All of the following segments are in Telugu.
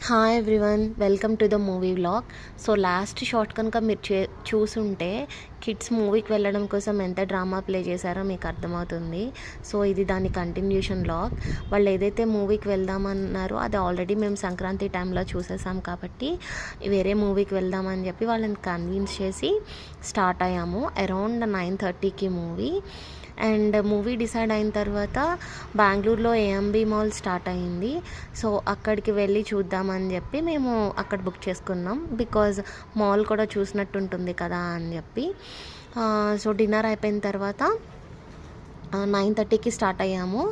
Hi everyone, welcome to the movie vlog. So last short కనుక మీరు చూసుంటే కిడ్స్ మూవీకి వెళ్ళడం కోసం ఎంత డ్రామా ప్లే చేశారో మీకు అర్థమవుతుంది. సో ఇది దాని కంటిన్యూషన్ వ్లాగ్. వాళ్ళు ఏదైతే మూవీకి వెళ్దామన్నారో అది ఆల్రెడీ మేము సంక్రాంతి టైంలో చూసేసాం కాబట్టి వేరే మూవీకి వెళ్దామని చెప్పి వాళ్ళని కన్విన్స్ చేసి స్టార్ట్ అయ్యాము. అరౌండ్ 9:30కి మూవీ. అండ్ మూవీ డిసైడ్ అయిన తర్వాత బెంగళూరులో ఏఎంబి మాల్ స్టార్ట్ అయ్యింది. సో అక్కడికి వెళ్ళి చూద్దామని చెప్పి మేము అక్కడ బుక్ చేసుకున్నాం. బికాజ్ మాల్ కూడా చూసినట్టు ఉంటుంది కదా అని చెప్పి. సో డిన్నర్ అయిపోయిన తర్వాత 9:30కి స్టార్ట్ అయ్యాము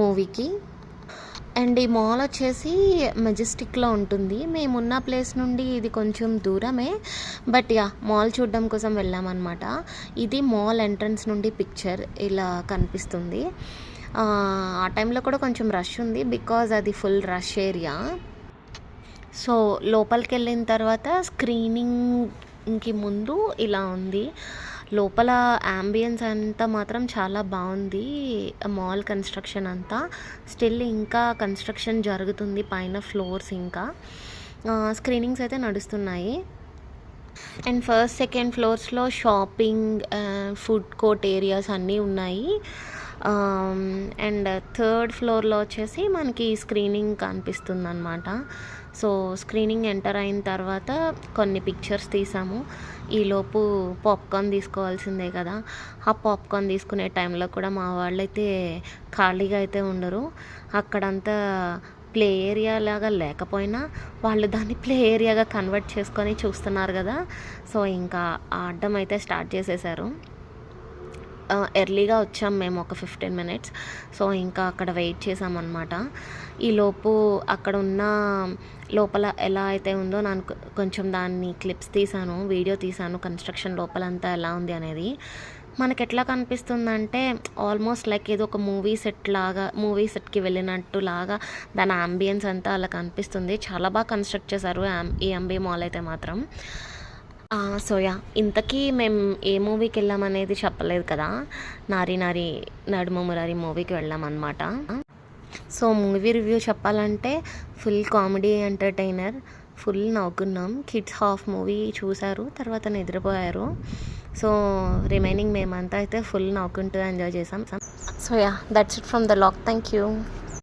మూవీకి. అండ్ ఈ మాల్ వచ్చేసి మెజెస్టిక్లో ఉంటుంది. మేమున్న ప్లేస్ నుండి ఇది కొంచెం దూరమే, బట్ మాల్ చూడడం కోసం వెళ్ళామన్నమాట. ఇది మాల్ ఎంట్రన్స్ నుండి పిక్చర్ ఇలా కనిపిస్తుంది. ఆ టైంలో కూడా కొంచెం రష్ ఉంది బికాజ్ అది ఫుల్ రష్ ఏరియా. సో లోపలికి వెళ్ళిన తర్వాత స్క్రీనింగ్కి ముందు ఇలా ఉంది. లోపల యాంబియన్స్ అంతా మాత్రం చాలా బాగుంది. మాల్ కన్స్ట్రక్షన్ అంతా స్టిల్ ఇంకా కన్స్ట్రక్షన్ జరుగుతుంది, పైన ఫ్లోర్స్ ఇంకా స్క్రీనింగ్స్ అయితే నడుస్తున్నాయి. అండ్ ఫస్ట్ సెకండ్ ఫ్లోర్స్లో షాపింగ్, ఫుడ్ కోర్ట్ ఏరియాస్ అన్నీ ఉన్నాయి. అండ్ థర్డ్ ఫ్లోర్లో వచ్చేసి మనకి స్క్రీనింగ్ కనిపిస్తుంది అనమాట. సో స్క్రీనింగ్ ఎంటర్ అయిన తర్వాత కొన్ని పిక్చర్స్ తీసాము. ఈలోపు పాప్కార్న్ తీసుకోవాల్సిందే కదా. ఆ పాప్కార్న్ తీసుకునే టైంలో కూడా మా వాళ్ళైతే ఖాళీగా అయితే ఉండరు. అక్కడంతా ప్లే ఏరియా లాగా లేకపోయినా వాళ్ళు దాన్ని ప్లే ఏరియాగా కన్వర్ట్ చేసుకొని చూస్తున్నారు కదా. సో ఇంకా ఆడడం అయితే స్టార్ట్ చేసేసారు. ఎర్లీగా వచ్చాం మేము, ఒక 15 minutes. సో ఇంకా అక్కడ వెయిట్ చేసామన్నమాట. ఈలోపు అక్కడ ఉన్న లోపల ఎలా అయితే ఉందో నాకు కొంచెం దాన్ని క్లిప్స్ తీసాను, వీడియో తీసాను. కన్స్ట్రక్షన్ లోపలంతా ఎలా ఉంది అనేది మనకు ఎట్లా కనిపిస్తుందంటే ఆల్మోస్ట్ లైక్ ఏదో ఒక మూవీ సెట్కి వెళ్ళినట్టు లాగా దాని అంబియన్స్ అంతా అలా కనిపిస్తుంది. చాలా బాగా కన్స్ట్రక్ట్ చేశారు ఈ ఎంబీ మాల్ అయితే మాత్రం. సో ఇంతకీ మేము ఏ మూవీకి వెళ్ళామనేది చెప్పలేదు కదా. నారి నడుమ మురారి మూవీకి వెళ్ళామన్నమాట. సో మూవీ రివ్యూ చెప్పాలంటే ఫుల్ కామెడీ ఎంటర్టైనర్, ఫుల్ నవ్వుకున్నాం. కిడ్స్ హాఫ్ మూవీ చూశారు, తర్వాత నిద్రపోయారు. సో రిమైనింగ్ మేమంతా అయితే ఫుల్ నవ్వుకుంటూ ఎంజాయ్ చేసాం. So that's it from the vlog. Thank you.